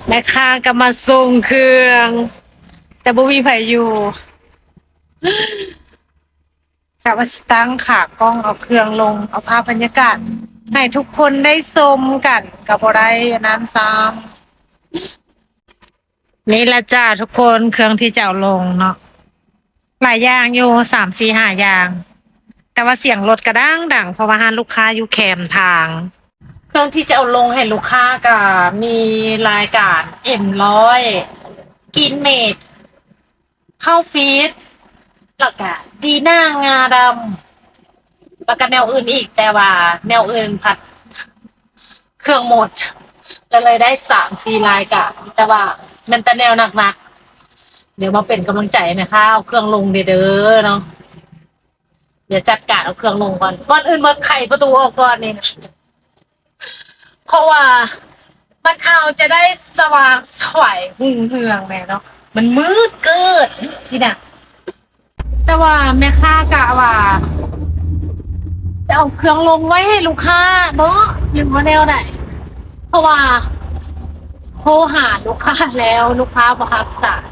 แม่ค้าก็มาส่งเครื่อง แต่บ่มีไผอยู่กะว่าสิตั้งขากล้องเอาเครื่องลงเอาภาพบรรยากาศให้ทุกคนได้ชมกันก็บ่ได้อันนั้นซ้ำนี่ละจ้าทุกคนเครื่องที่จะเอาลงเนาะหลายอย่างอยู่3-4-5อย่างแต่ว่าเสียงรถก็ดังเพราะว่าหาลูกค้าอยู่แคมทางเครื่องที่จะเอาลงให้ลูกค้าก็มีรายการ M100 กินเมดเข้าฟีดแล้วก็ดีหน้างาดำแล้วก็แนวอื่นอีกแต่ว่าแนวอื่นผัดเครื่องหมดแล้วเลยได้3-4รายการแต่ว่ามันแต่แนวหนักๆเดี๋ยวมาเป็นกำลังใจนะคะเอาเครื่องลงเด้อเนาะเดี๋ยวจัดการเอาเครื่องลงก่อนอื่นมาไขประตูออกก่อนนี่เพราะว่ามันเอาจะได้สว่างสวยหุ่งเฮืองแม่เนาะมันมืดเกิดสินะแต่ว่าแม่ค้ากะว่าจะเอาเครื่องลงไว้ให้ลูกค้าเนาะหรือว่าแนวไหนเพราะว่าโทรหาลูกค้าแล้วลูกค้าบ่รับสาย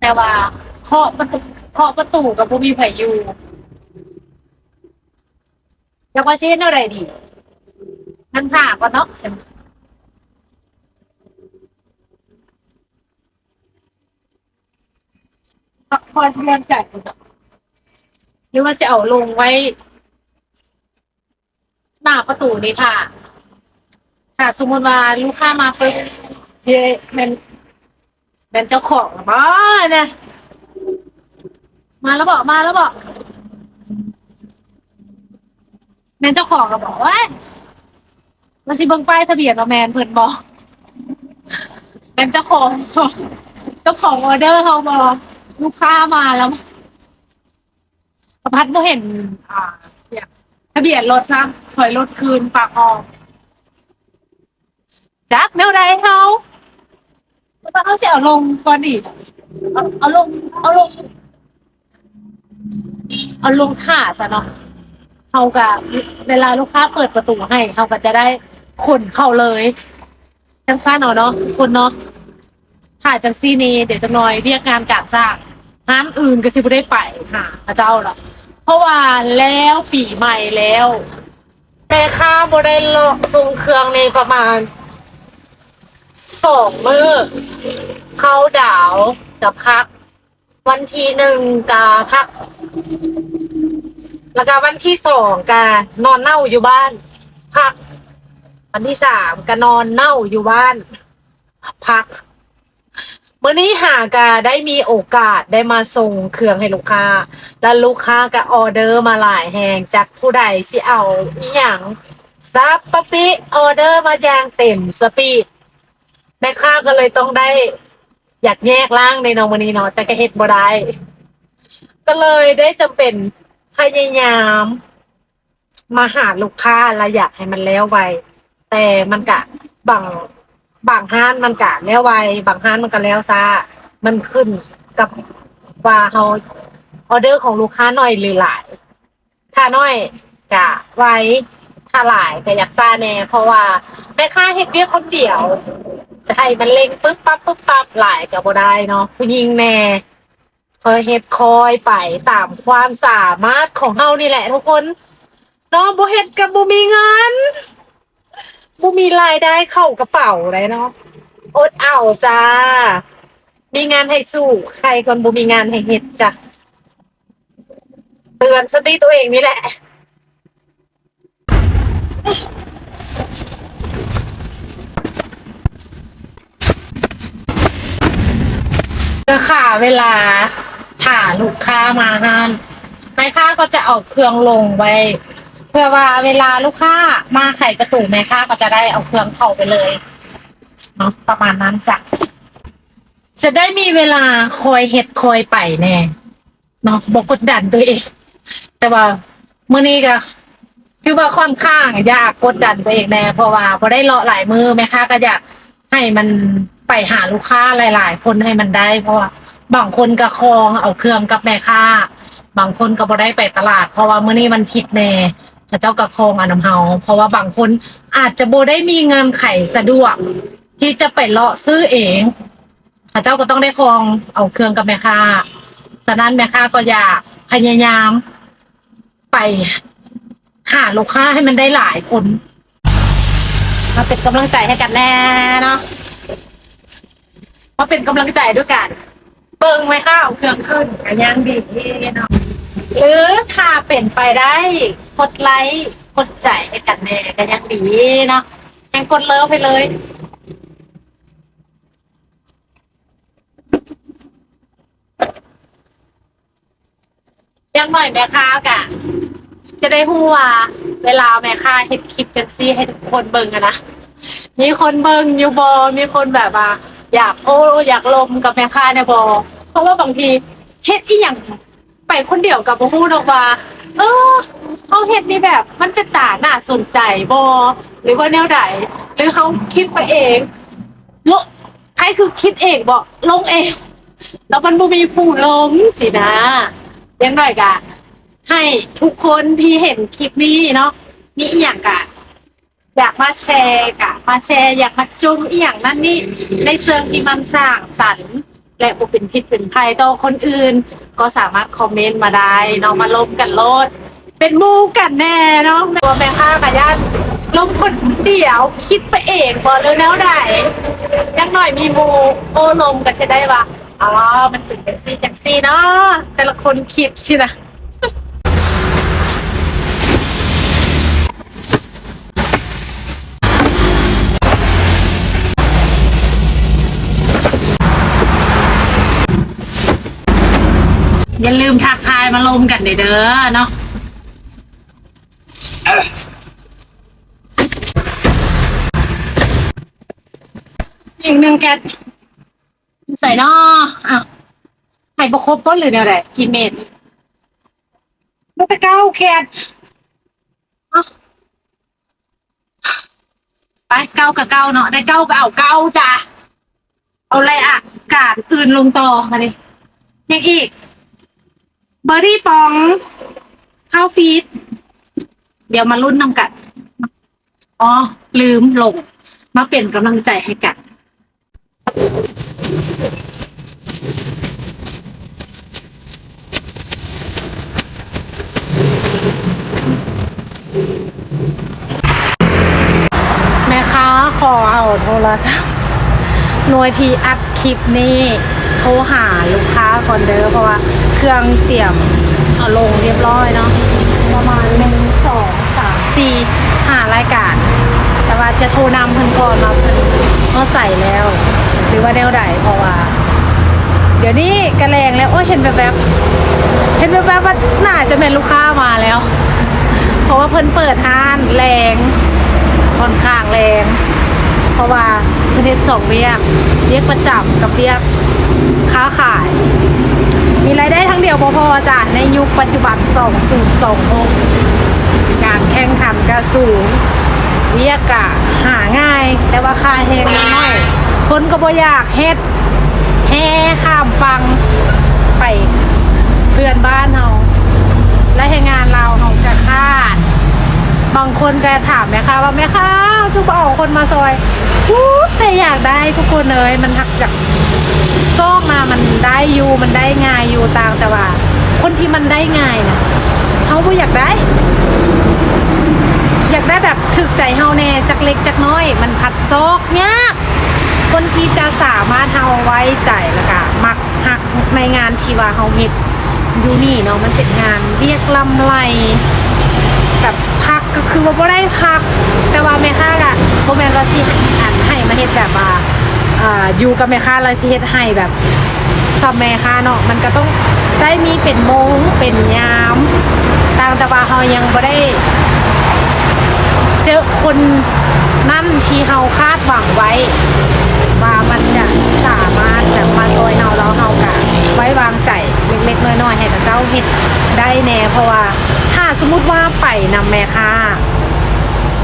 แต่ว่าเคาะประตูกับบ่มีไผอยู่จักว่าสิเฮ็ดแนวใดดีนั่งท่าก่อนเนาะใช่ไหมพอเรียนจัดหรือว่าจะเอาลงไว้หน้าประตูนี่ค่ะถ้าสมมุติว่าลูกค้ามาปึ๊บสิแม่นเป็นเจ้าของบ่เนี่ยมาแล้วบอกแม่นเจ้าของก็บอกว่ามันสิเบิ่งป้ายทะเบียนว่าแม่นเพิ่นบ่แม่นเจ้าของออเดอร์เฮาบ่ลูกค้ามาแล้วประพัดบ่เห็นอ่าเนี่ยทะเบียนรถซะถอยรถคืนปากออกจักแนวใดเฮาแล้วเขาสิเอาลงก่อนอีกเอาลงเอาลงเอาลงท่าซะเนาะ เขาก็เวลาลูกค้าเปิดประตูให้เขาก็จะได้ขนเข้าเลยจังซ่านเนาะคนเนาะถ่ายจังซี่นี่เดี๋ยวจะน้อยเรียกงานการสร้างงานอื่นก็สิบ่ได้ไปหาพระเจ้าล่ะเพราะว่าแล้วปีใหม่แล้วแม่ค้าบ่ได้ลอกส่งเครื่องในประมาณ2 มื้อเขาดาวจะพักวันที่1ก็พัก แล้วก็วันที่2ก็นอนเน่าอยู่บ้านพักวันที่3ก็นอนเน่าอยู่บ้านพักมื้อนี้หากะได้มีโอกาสได้มาส่งเครื่องให้ลูกค้าแล้วลูกค้าก็ออเดอร์มาหลายแฮงจากผู้ใดสิเอาอีหยังซับปะปิออเดอร์มาอย่างเต็มสปีดแม่ค้าก็เลยต้องได้อยากแยกร่างในเนาะมื้อนี้เนาะแต่ก็เฮ็ดบ่ได้ก็เลยได้จำเป็นพยายามมาหาลูกค้าและอยากให้มันแล้วไวแต่มันกะบางบางห้านมันกะแล้วไวบางห้านมันก็แล้วช้ามันขึ้นกับว่าเฮาออเดอร์ของลูกค้าน้อยหรือหลายถ้าน้อยกะไวถ้าหลายก็อยากช้าแน่เพราะว่าแม่ค้าเฮ็ดเวียกคนเดียวจะให้มันเร่งปึ๊บปั๊บหลายก็บ่ได้เนาะผู้หญิงแน่คอยเฮ็ดคอยไปตามความสามารถของเฮานี่แหละทุกคนเนาะบ่เฮ็ดก็บ่มีเงินบ่มีรายได้เข้ากระเป๋าเลยเนาะอดเอาจ้ามีงานให้สู้ใครคนบ่มีงานให้เฮ็ดจ้ะเตือนสติตัวเองนี่แหละก็ค่ะเวลาถ่าลูกค้ามาห้านแม่ค้าก็จะเอาเครื่องลงไว้เพื่อว่าเวลาลูกค้ามาไขประตูแม่ค้าก็จะได้เอาเครื่องเข้าไปเลยเนาะประมาณนั้นจ้ะจะได้มีเวลาคอยเฮ็ดคอยไปแน่เนาะบ่กดดันตัวเองแต่ว่ามื้อนี้ก็คือว่าค่อนข้างยากกดดันตัวเองแน่เพราะว่าบ่ได้เลาะหลายมื้อแม่ค้าก็อยากให้มันไปหาลูกค้าหลายๆคนให้มันได้เพราะว่าบางคนก็คลองเอาเครื่องกับแม่ค้าบางคนก็บ่ได้ไปตลาดเพราะว่ามื้อนี้วันอาทิตย์แน่เขาเจ้าก็คลองเอานำเฮาเพราะว่าบางคนอาจจะบ่ได้มีเงินไขสะดวก ที่จะไปเลาะซื้อเองข้าเจ้าก็ต้องได้คองเอาเครื่องกับแม่ค้าฉะนั้นแม่ค้าก็อยากพยายามไปหาลูกค้าให้มันได้หลายคนมาเป็นกำลังใจให้กันแน่เนาะมาเป็นกำลังใจด้วยกันเบิ่งไว้ข้าวเครื่องขึ้นกันยังดีเนาะหรือถ้าเป็นไปได้กดไลค์กดใจให้กันแน่กันยังดีเนาะยังกดเลิฟไปเลยยังหน่อยแม่ค้ากะจะได้ฮู้ว่าเวลาแม่ค้าเฮ็ดคลิปจังซี่ให้ทุกคนเบิ่งอะนะมีคนเบิ่งอยู่บ่มีคนแบบว่าอยากอยากลมกับแม่ค้าเนี่ยบ่เพราะว่าบางทีเฮ็ดอีหยังไปคนเดียวกับบ่ฮู้ดอกว่าเออเอาเฮ็ดนี่แบบมันเป็นตาน่าสนใจบ่หรือว่าแนวใดหรือเขาคิดไปเองโลใครคือคิดเองบ่ลงเองแล้วมันบ่มีผู้ลงสินะยังหน่อยกะให้ทุกคนที่เห็นคลิปนี้เนาะมีอีหยังกะอยากมาแชร์กะมาแชร์อยากมาจุ่มอีหยังนั่นนี่ในเชิงที่มันสร้างสรรค์และบ่เป็นพิษเป็นภัยต่อคนอื่นก็สามารถคอมเมนต์มาได้เนาะมาลบกันโลดเป็นหมู่กันแน่เนาะตัวแม่ค้ากับญาติลบคนเดียวคิดไปเองบ่เลยแนวใดยังหน่อยมีหมู่โอ้ลมกันจะได้ว่าอ๋อมันเป็นจังซี่เนาะแต่ละคนคิดสินะอย่าลืมทักทายมาลมกันเด้อเนาะอีกหนึ่งแกนใส่เนาะอ้าวให้บ่ครบบ่หรือแนวใดกี่เม็ดบ่ไปเก้าแคทไปเก้ากับเก้าเนาะได้เก้าก็เอาเก้าจ้ะเอาอะไรอ่ะการอื่นลงต่อมาดิยังอีกเบอร์รี่ปองข้าวฟีดเดี๋ยวมาลุ้นนำกันอ๋อลืมลงมาเป็นกำลังใจให้กันแม่ค้าขอเอาโทรศัพท์หน่วยที่อัดคลิปนี้โทรหาลูกค้าก่อนเด้อเพราะว่าเครื่องเตรียมเอาลงเรียบร้อยเนาะประมาณ1 2 3 4 5รายการแต่ว่าจะโทรนำเพิ่นก่อนมาเพิ่นเขาใส่แล้ว หรือว่าแนวใดเพราะว่าเดี๋ยวนี้กระแรงแล้วโอ้ยเห็นแบบว่าน่าจะเป็นลูกค้ามาแล้ว เพราะว่าเพิ่นเปิดห้านแรงค่อนข้างแรงเพราะว่าเพิ่นเฮ็ด2เวียกประจำกับเวียกค้าขาย มีรายได้ทั้งเดียวพอจ้ะในยุคปัจจุบัน2026การแข่งขันก็สูงเวียกะหาง่ายแต่ว่าค่าแรงน้อยคนก็บ่อยากเฮ็ดแห่ข้ามฟังไปเพื่อนบ้านเฮาและให้งานเราเฮาก็คาดบางคนก็ถามแม่ค้าว่าแม่ค้าคือบ่เอาคนมาซอยสุดแต่อยากได้ทุกคนเลยมันหักจากซอกมามันได้อยู่มันได้ง่ายอยู่ต่างแต่ว่าคนที่มันได้ง่ายนะเฮาบ่อยากได้แบบถึกใจเฮาแน่จักเล็กจักน้อยมันผัดซอกยากคนที่จะสามารถเฮาไว้ใจแล้วก็มักหักในงานที่ว่าเฮาเฮ็ดอยู่นี่เนาะมันเป็นงานเรียกลำไรแบบพักก็คือว่าบ่ได้พักแต่ว่าแม่ค้าก็บ่แม่นว่าสิให้มาเฮ็ดแบบว่าอยู่กับแม่ค้าเลยสิเฮ็ดให้แบบซับแม่ค้าเนาะมันก็ต้องได้มีเป็นโมงเป็นยามต่างแต่ว่าเฮายังบ่ได้เจอคนนั่นที่เฮาคาดหวังไว้ว่ามันจะสามารถแบบมาซอยเฮาแล้วเฮาก็ไว้วางใจเล็กๆน้อยๆให้กับเจ้าเฮ็ดได้แน่เพราะว่าถ้าสมมุติว่าไปนำแม่ค้า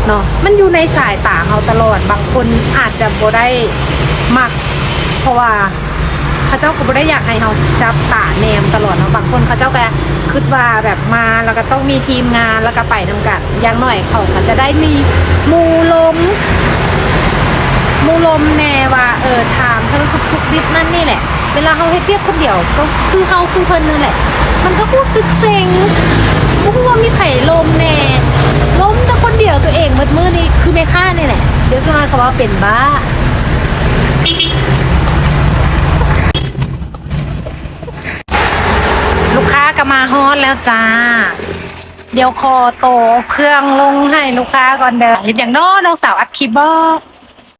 เนาะมันอยู่ในสายตาเฮาตลอดบางคนอาจจะบ่ได้มักเพราะว่าเขาเจ้าก็บ่ได้อยากให้เฮาจับตาแนมตลอดเนาะบางคนเขาเจ้าก็คิดว่าแบบมาแล้วก็ต้องมีทีมงานแล้วก็ไปนำกันอย่างน้อยเขาก็จะได้มีหมู่ลม ลมแน่ว่าถามสารสุขทุกข์ดิบนั่นนี่แหละเวลาเขาเฮ็ดเวียกคนเดียวก็คือเฮาคือเพิ่นนั่นแหละมันก็รู้สึกเซ็งบ่ฮู้ว่ามีไผลมแน่ล้มแต่คนเดียวตัวเองมืดมื้อนี่คือแม่ค้านี่แหละเดี๋ยวสิมาเขาว่าเป็นบ้าลูกค้าก็มาฮอดแล้วจ้าเดี๋ยวคอโตเครื่องลงให้ลูกค้าก่อนเด้อเห็นอย่างน้องสาวอัดคลิปบ่